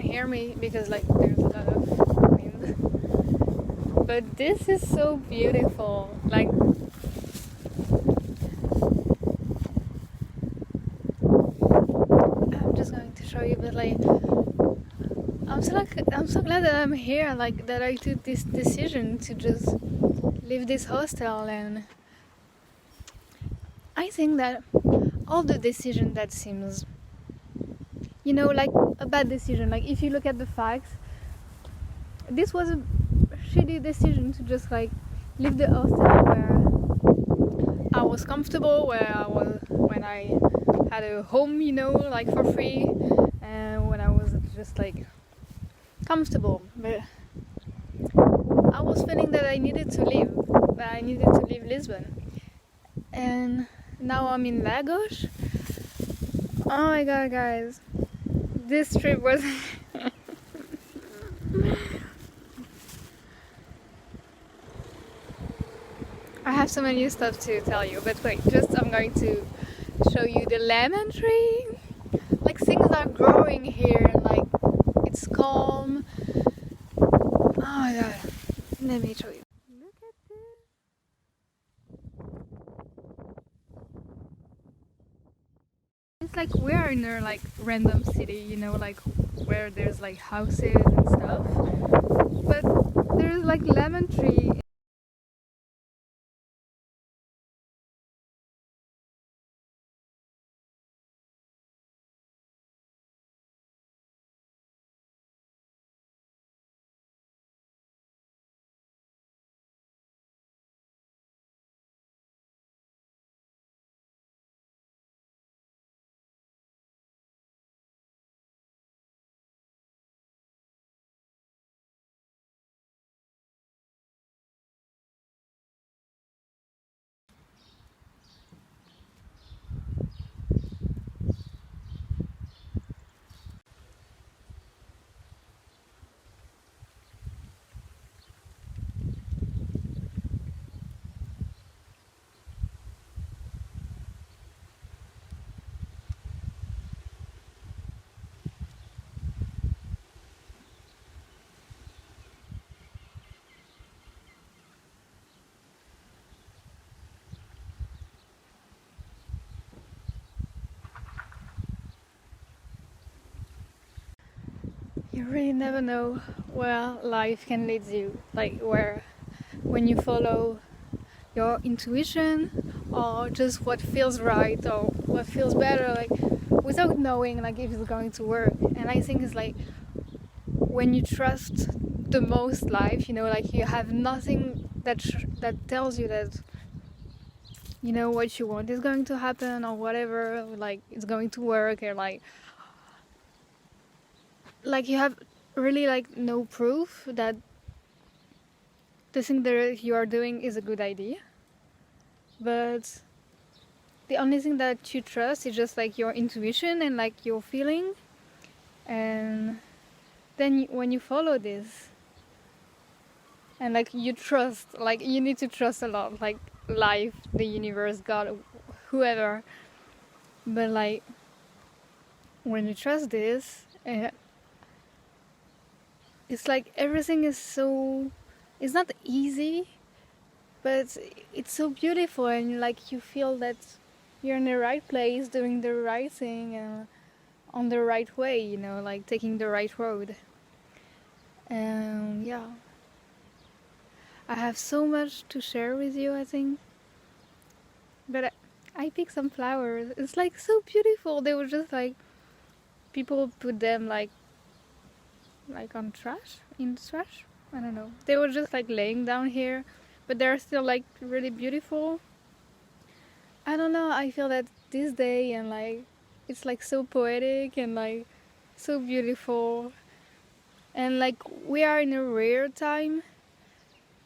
hear me because like there's a lot of wind. But this is so beautiful. Like I'm just going to show you, but like I'm so glad that I'm here. Like that I took this decision to just leave this hostel, and I think that all the decision that seems, like a bad decision. Like if you look at the facts, this was a shitty decision to just like leave the hostel where I was comfortable, where I was when I had a home, like for free, and when I was just like comfortable. But I was feeling that I needed to leave, that I needed to leave Lisbon, and now I'm in Lagos. Oh my god, guys, this trip was I have so many stuff to tell you, but wait, I'm going to show you the lemon tree. Like things are growing here, and like it's calm. Oh my god, let me show you. Look at this. It's like we're in a like random city, like where there's like houses and stuff. But there's like lemon tree. You really never know where life can lead you, like when you follow your intuition or just what feels right or what feels better, like without knowing like if it's going to work. And I think it's like when you trust the most life, like you have nothing that tells you that what you want is going to happen or whatever, like it's going to work, or like you have really like no proof that the thing that you are doing is a good idea. But the only thing that you trust is just like your intuition and like your feeling. And then when you follow this and like you trust, like you need to trust a lot, like life, the universe, God, whoever. But like when you trust this, it's like everything is so, it's not easy, but it's so beautiful, and like you feel that you're in the right place, doing the right thing, and on the right way, like taking the right road. And yeah, I have so much to share with you, I think. But I picked some flowers. It's like so beautiful. They were just like, people put them like on trash, in trash. I don't know. They were just like laying down here, but they're still like really beautiful. I don't know. I feel that this day and like it's like so poetic and like so beautiful. And like we are in a rare time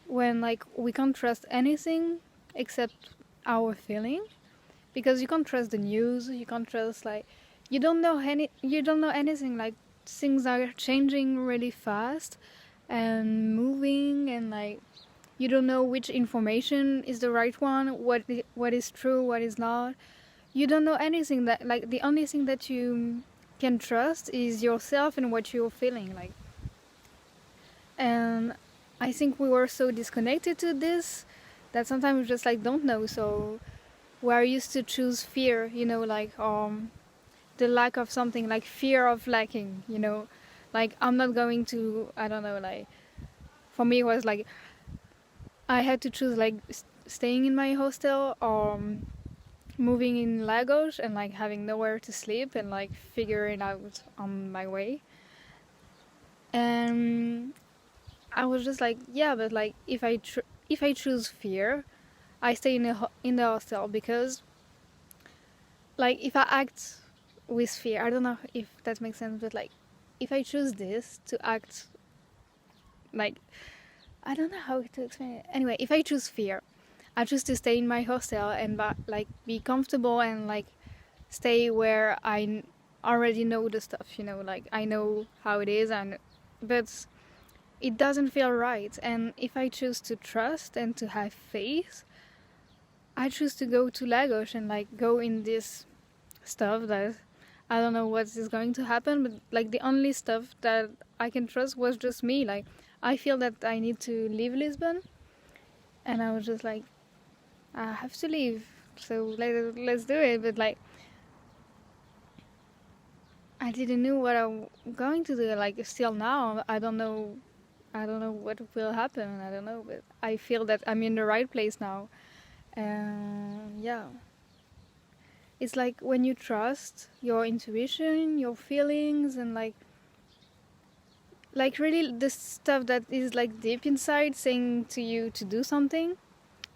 when like we can't trust anything except our feeling, because you can't trust the news, you can't trust like you don't know anything. Like things are changing really fast and moving, and like you don't know which information is the right one, what is true, what is not. You don't know anything. That like the only thing that you can trust is yourself and what you're feeling like. And I think we were so disconnected to this that sometimes we just like don't know. So we're used to choose fear, like the lack of something, like fear of lacking, like I'm not going to, I don't know, like for me it was like I had to choose like staying in my hostel or moving in Lagos and like having nowhere to sleep and like figuring out on my way. And I was just like, yeah, but like if I choose fear, I stay in the hostel because like if I act with fear, I don't know if that makes sense, but like if I choose this to act like, I don't know how to explain it. Anyway, if I choose fear, I choose to stay in my hostel and like be comfortable and like stay where I already know the stuff, like I know how it is, but it doesn't feel right. And if I choose to trust and to have faith, I choose to go to Lagos and like go in this stuff that I don't know what is going to happen, but like the only stuff that I can trust was just me. Like I feel that I need to leave Lisbon, and I was just like, I have to leave, so let's do it. But like I didn't know what I'm going to do. Like still now, I don't know what will happen. I don't know, but I feel that I'm in the right place now. And yeah, it's like when you trust your intuition, your feelings, and like really the stuff that is like deep inside saying to you to do something,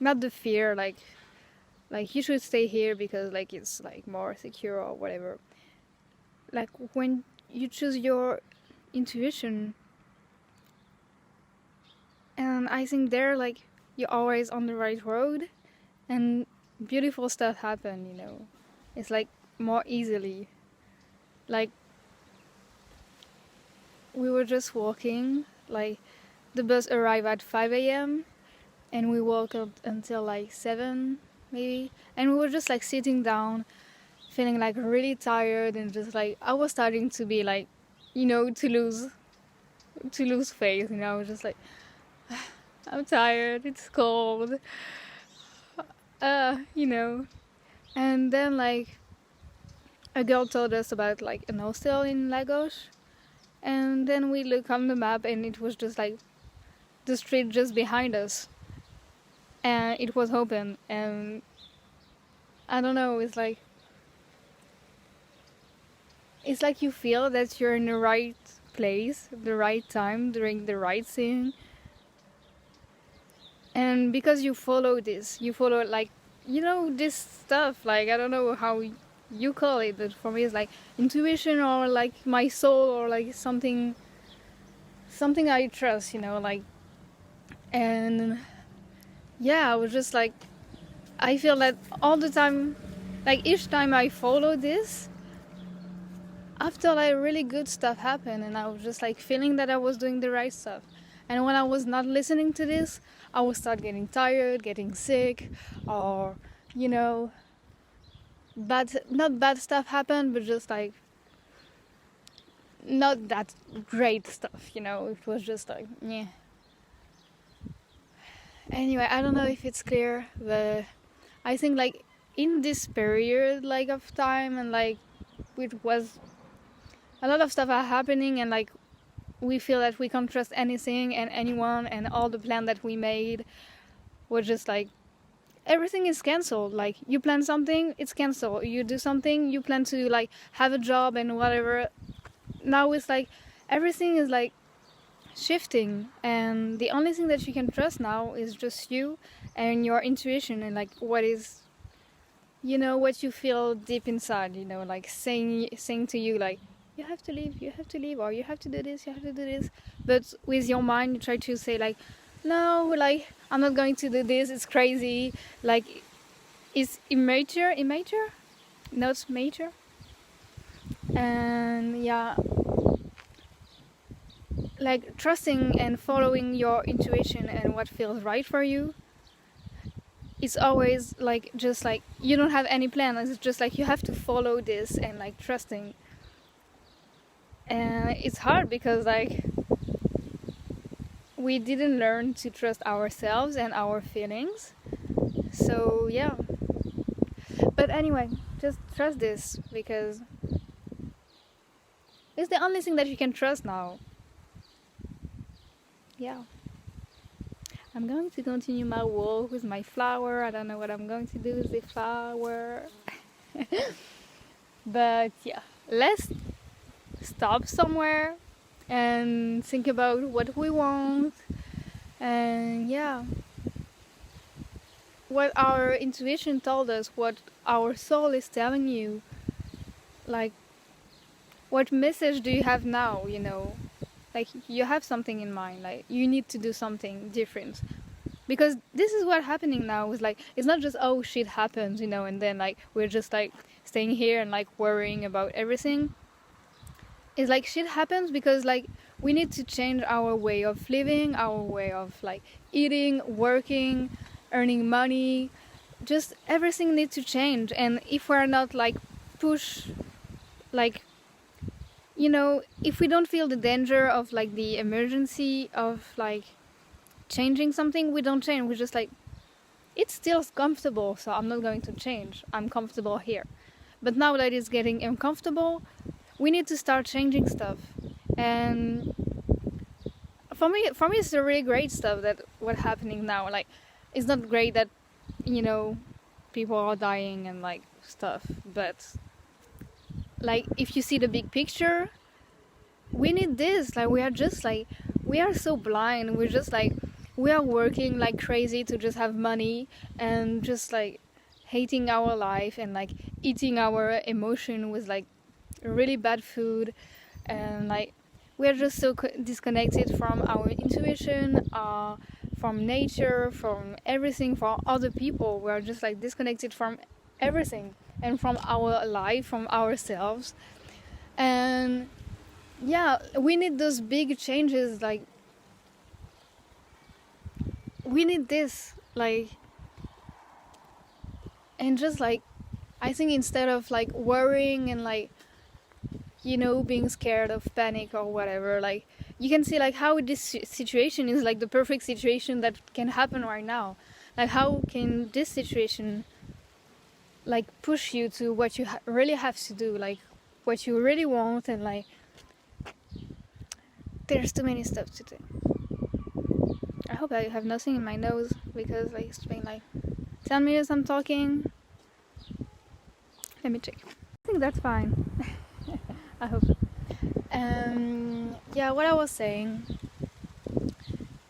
not the fear like you should stay here because like it's like more secure or whatever. Like when you choose your intuition, and I think there like you're always on the right road and beautiful stuff happen, it's like more easily. Like we were just walking, like the bus arrived at 5 a.m. and we walked up until like 7 maybe, and we were just like sitting down feeling like really tired, and just like I was starting to be like, to lose faith, I was just like, I'm tired, it's cold, you know. And then like a girl told us about like an hostel in Lagos, and then we look on the map and it was just like the street just behind us, and it was open. And I don't know, it's like you feel that you're in the right place, the right time, doing the right thing. And because you follow like, this stuff, like I don't know how you call it, but for me it's like intuition or like my soul or like something I trust, like. And yeah, I was just like, I feel that all the time, like each time I follow this, after like really good stuff happened, and I was just like feeling that I was doing the right stuff. And when I was not listening to this, I would start getting tired, getting sick, or not bad stuff happened, but just like not that great stuff, it was just like, yeah. Anyway, I don't know if it's clear, but I think like in this period like of time, and like it was a lot of stuff are happening, and like we feel that we can't trust anything and anyone, and all the plan that we made was just like everything is cancelled. Like you plan something, it's cancelled. You do something, you plan to like have a job and whatever. Now it's like everything is like shifting, and the only thing that you can trust now is just you and your intuition, and like what is, what you feel deep inside, like saying to you like, you have to leave, or you have to do this, but with your mind you try to say like, no, like I'm not going to do this, it's crazy, like it's immature, not mature. And yeah, like trusting and following your intuition and what feels right for you, it's always like just like you don't have any plan, it's just like you have to follow this and like trusting. And it's hard because like we didn't learn to trust ourselves and our feelings. So yeah. But anyway, just trust this because it's the only thing that you can trust now. Yeah. I'm going to continue my walk with my flower. I don't know what I'm going to do with the flower. But yeah, let's stop somewhere and think about what we want. And yeah, what our intuition told us, what our soul is telling you. Like, what message do you have now, you know? Like, you have something in mind, like, you need to do something different. Because this is what's happening now, is like, it's not just, oh, shit happens, you know, and then, like, we're just, like, staying here and, like, worrying about everything. It's like, shit happens because, like, we need to change our way of living, our way of, like, eating, working, earning money. Just everything needs to change. And if we're not, like, push, like, you know, if we don't feel the danger of like the emergency of like changing something, we don't change. We're just like, it's still comfortable, so I'm not going to change. I'm comfortable here. But now that it's getting uncomfortable, we need to start changing stuff. And for me it's a really great stuff that what's happening now. Like, it's not great that, you know, people are dying and like stuff, but like if you see the big picture, we need this. Like, we are just like, we are so blind. We're just like, we are working like crazy to just have money and just like hating our life and like eating our emotion with like really bad food. And like, we are just so disconnected from our intuition, from nature, from everything, from other people. We are just like disconnected from everything and from our life, from ourselves. And yeah, we need those big changes. Like, we need this, like, and just like, I think instead of like worrying and like, you know, being scared of panic or whatever, like, you can see like how this situation is like the perfect situation that can happen right now. Like, how can this situation like push you to what you really have to do, like what you really want. And like, there's too many stuff to do. I hope I have nothing in my nose because like it's been like 10 minutes I'm talking. Let me check. I think that's fine. I hope. Yeah, what I was saying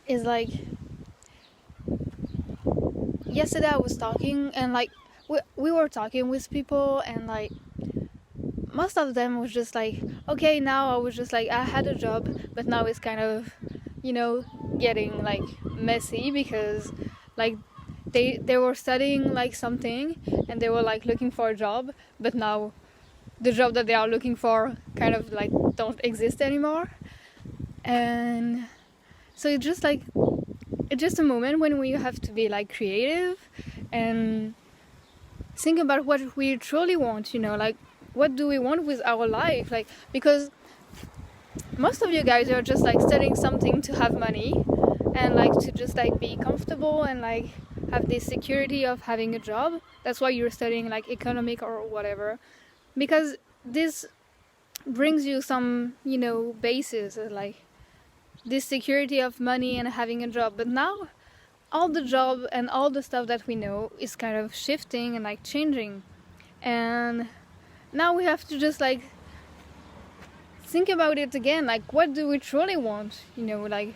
is like, yesterday I was talking and like we were talking with people, and like most of them was just like, okay, now I was just like, I had a job, but now it's kind of, you know, getting like messy because like they were studying like something and they were like looking for a job, but now the job that they are looking for kind of like don't exist anymore. And so it's just like, it's just a moment when we have to be like creative and think about what we truly want, you know, like what do we want with our life. Like, because most of you guys are just like studying something to have money and like to just like be comfortable and like have this security of having a job. That's why you're studying like economic or whatever, because this brings you some, you know, basis, like this security of money and having a job. But now all the job and all the stuff that we know is kind of shifting and like changing, and now we have to just like think about it again. Like, what do we truly want, you know? Like,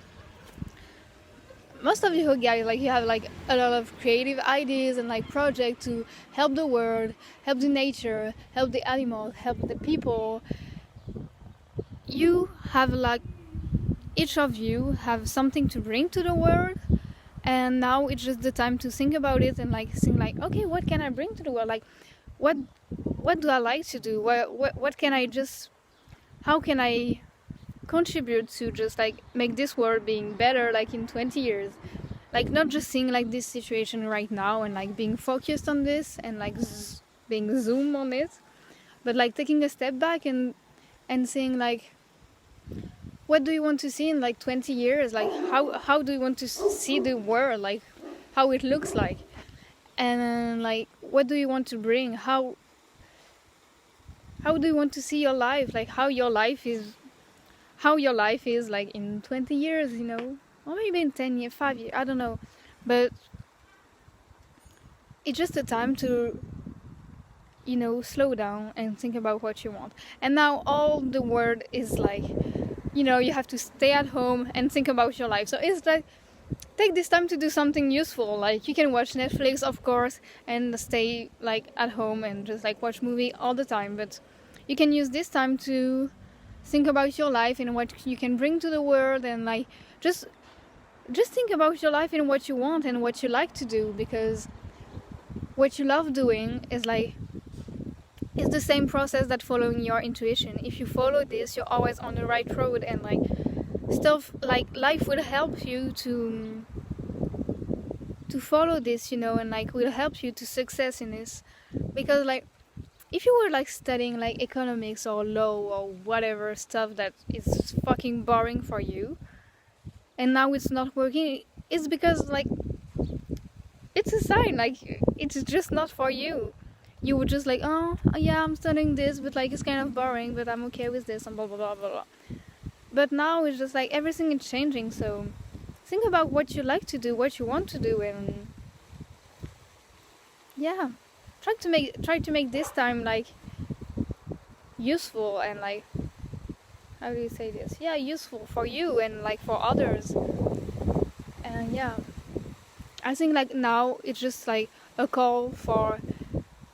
most of you guys, like, you have like a lot of creative ideas and like projects to help the world, help the nature, help the animals, help the people. You have like, each of you have something to bring to the world, and now it's just the time to think about it and like think like, okay, what can I bring to the world? Like, what do I like to do? What can I just, how can I contribute to just like make this world being better like in 20 years? Like, not just seeing like this situation right now and like being focused on this and like being zoom on it, but like taking a step back and seeing like, what do you want to see in like 20 years? Like how do you want to see the world? Like how it looks like? And like what do you want to bring? How do you want to see your life? Like how your life is like in 20 years, you know? Or maybe in 10 years, 5 years, I don't know. But it's just a time to, you know, slow down and think about what you want. And now all the world is like, you know, you have to stay at home and think about your life. So it's like, take this time to do something useful. Like you can watch Netflix, of course, and stay like at home and just like watch movie all the time. But you can use this time to think about your life and what you can bring to the world, and like just think about your life and what you want and what you like to do, because what you love doing is like it's the same process that following your intuition. If you follow this, you're always on the right road, and like stuff like life will help you to follow this, you know, and like will help you to success in this. Because like if you were like studying like economics or law or whatever stuff that is fucking boring for you, and now it's not working, it's because like it's a sign, like it's just not for you. You would just like, oh yeah, I'm studying this, but like it's kind of boring, but I'm okay with this, and blah blah blah blah blah. But now it's just like everything is changing, so think about what you like to do, what you want to do, and yeah, try to make this time like useful, and like how do you say this? Yeah, useful for you and like for others. And yeah, I think like now it's just like a call for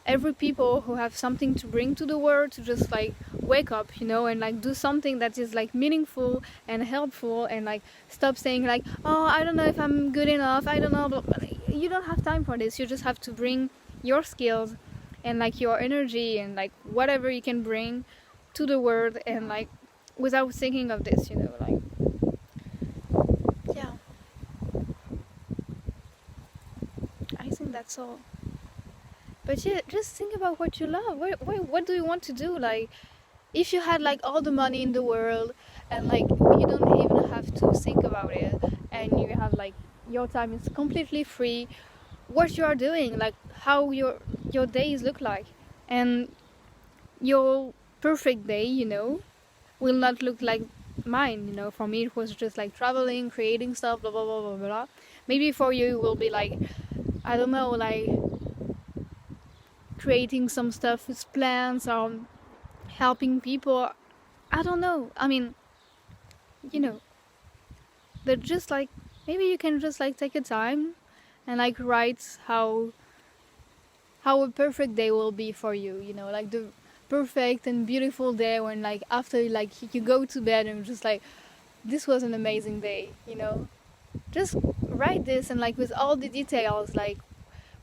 every people who have something to bring to the world to just like wake up, you know, and like do something that is like meaningful and helpful, and like stop saying like, oh, I don't know if I'm good enough, I don't know, but you don't have time for this. You just have to bring your skills and like your energy and like whatever you can bring to the world, and like without thinking of this, you know, like yeah, I think that's all. But yeah, just think about what you love. What do you want to do? Like if you had like all the money in the world, and like you don't even have to think about it, and you have like your time is completely free, what you are doing, like how your days look like, and your perfect day, you know, will not look like mine, you know. For me it was just like traveling, creating stuff, blah blah blah blah blah. Maybe for you it will be like, I don't know, like creating some stuff with plants or helping people. I don't know. I mean, you know, but just like maybe you can just like take a time and like write how a perfect day will be for you, you know, like the perfect and beautiful day when like after like you go to bed and just like this was an amazing day, you know. Just write this, and like with all the details, like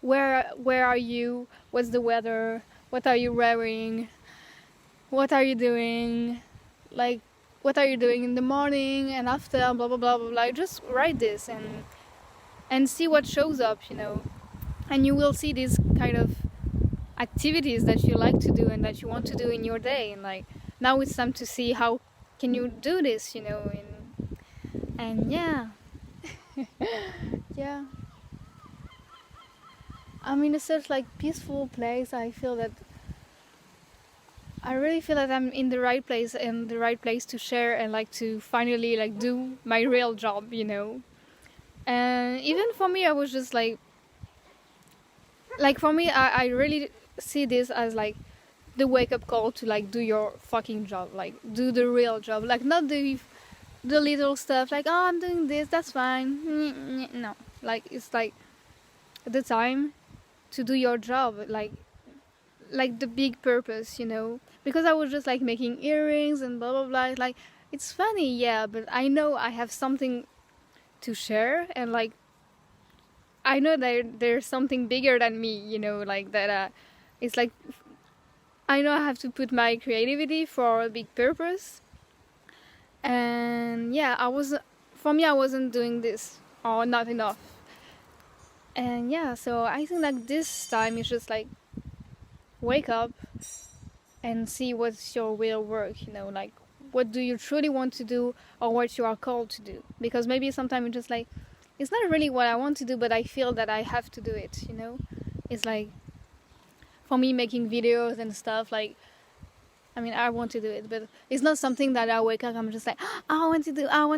where are you, what's the weather, what are you wearing, what are you doing, like what are you doing in the morning and after, blah blah blah blah blah. Just write this and see what shows up, you know. And you will see these kind of activities that you like to do and that you want to do in your day, and like now it's time to see how can you do this, you know. And yeah. Yeah, I'm in a such like peaceful place. I really feel that I'm in the right place, and the right place to share and like to finally like do my real job, you know. And even for me, I was just like for me, I really see this as like the wake up call to like do your fucking job, like do the real job, like not the little stuff like, oh, I'm doing this, that's fine. No, like it's like the time to do your job, like the big purpose, you know. Because I was just like making earrings and blah blah blah. Like it's funny, yeah, but I know I have something to share, and like I know that there's something bigger than me, you know, like that. It's like I know I have to put my creativity for a big purpose, and yeah, for me, I wasn't doing this or not enough, and yeah, so I think like this time is just like wake up and see what's your real work, you know, like what do you truly want to do, or what you are called to do. Because maybe sometimes it's just like, it's not really what I want to do, but I feel that I have to do it, you know? It's like, for me, making videos and stuff, like, I mean, I want to do it, but it's not something that I wake up, I'm just like, I want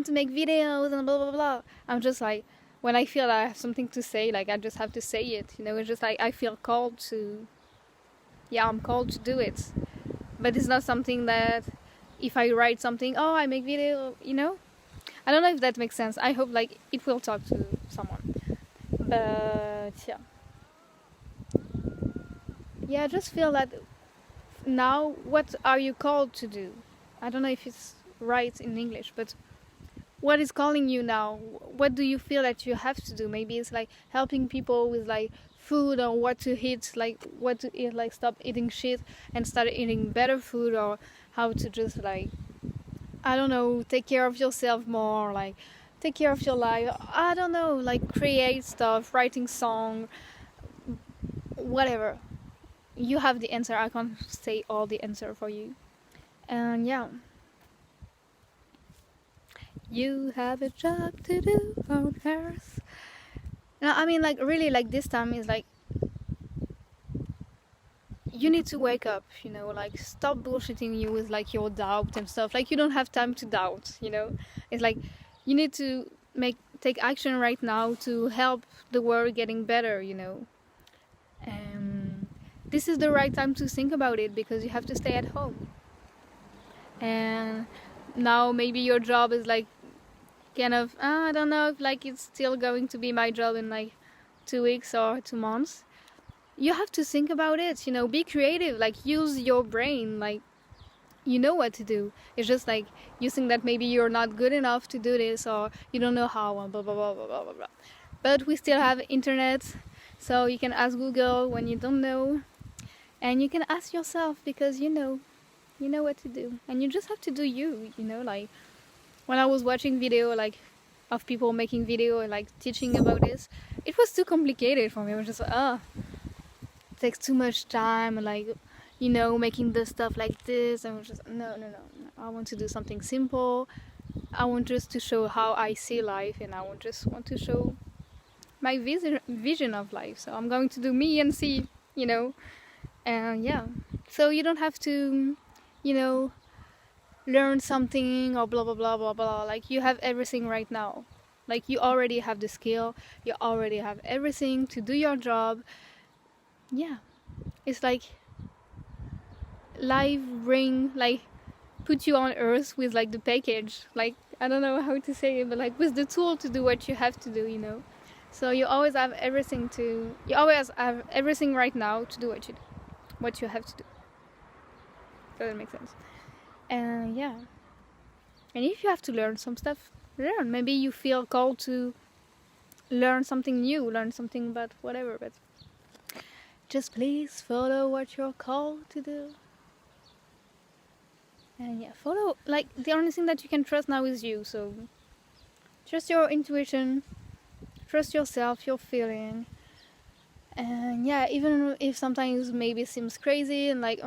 to make videos and blah, blah, blah. I'm just like, when I feel I have something to say, like, I just have to say it, you know? It's just like, I feel called to, I'm called to do it. But it's not something that, if I write something, I make video, you know? I don't know if that makes sense. I hope, like, it will talk to someone. But, yeah. Yeah, I just feel that now, what are you called to do? I don't know if it's right in English, but what is calling you now? What do you feel that you have to do? Maybe it's like helping people with like food, or what to eat, like what to eat, like stop eating shit and start eating better food, or how to just like, I don't know, take care of yourself more, like take care of your life. I don't know, like create stuff, writing song, whatever. You have the answer. I can't say all the answer for you. And yeah, you have a job to do on earth. No, I mean, like, really, like, this time is like, you need to wake up, you know, like, stop bullshitting you with, like, your doubt and stuff. Like, you don't have time to doubt, you know? It's like, you need to take action right now to help the world getting better, you know? And this is the right time to think about it, because you have to stay at home. And now maybe your job is, like, kind of, I don't know if, like, it's still going to be my job in, like, 2 weeks or 2 months. You have to think about it, you know, be creative, like, use your brain, like, you know what to do. It's just like, you think that maybe you're not good enough to do this, or you don't know how, and blah, blah, blah, blah, blah, blah. But we still have internet, so you can ask Google when you don't know, and you can ask yourself, because you know what to do, and you just have to do you know, like, when I was watching video, like, of people making video and, like, teaching about this, it was too complicated for me. I was just like, it takes too much time, and, like, you know, making the stuff like this. And I was just, no. I want to do something simple. I want just to show how I see life, and I just want to show my vision of life. So I'm going to do me and see, you know. And yeah, so you don't have to, you know, learn something or blah blah blah blah blah. Like, you have everything right now. Like, you already have the skill, you already have everything to do your job. Yeah, it's like life put you on earth with, like, the package, like, I don't know how to say it, but, like, with the tool to do what you have to do, you know. So you always have everything right now to do what you have to do. Does that make sense? And yeah, and if you have to learn some stuff, learn. Maybe you feel called to learn something new, learn something about whatever, but just please follow what you're called to do. And yeah, follow, like, the only thing that you can trust now is you. So trust your intuition, trust yourself, your feeling. And yeah, even if sometimes maybe it seems crazy and like,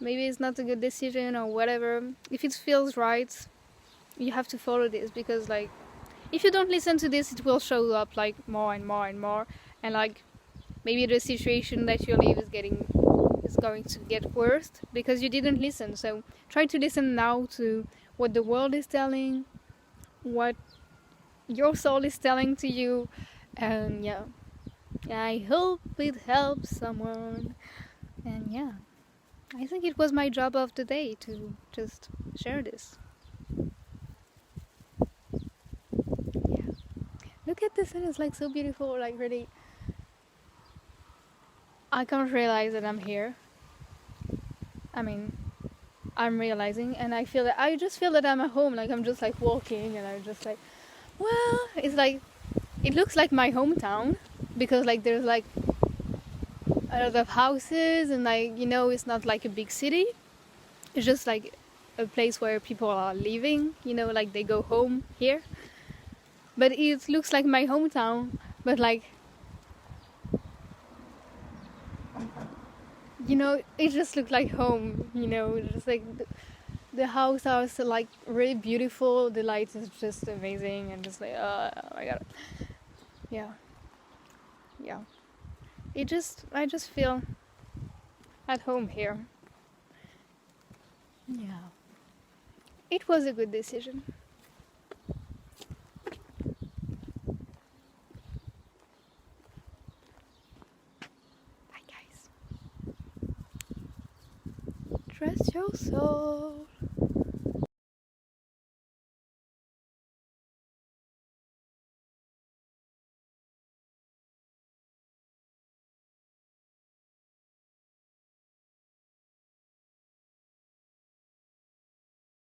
maybe it's not a good decision or whatever, if it feels right, you have to follow this, because, like, if you don't listen to this, it will show up, like, more and more and more, and, like, maybe the situation that you live is going to get worse because you didn't listen. So try to listen now to what the world is telling, what your soul is telling to you, and yeah, I hope it helps someone. And yeah, I think it was my job of the day to just share this. Yeah, look at this, and it's, like, so beautiful, like, really. I can't realize that I'm here. I mean, I'm realizing, and I just feel that I'm at home, like, I'm just, like, walking, and I'm just like, well, it's like, it looks like my hometown, because, like, there's, like, a lot of houses, and, like, you know, it's not like a big city. It's just, like, a place where people are living, you know, like, they go home here. But it looks like my hometown, but, like, you know, it just looked like home, you know, just like The house are so, like really beautiful. The light is just amazing, and just like oh my god, yeah, yeah. I just feel at home here. Yeah, it was a good decision. Bye, guys. Trust your soul.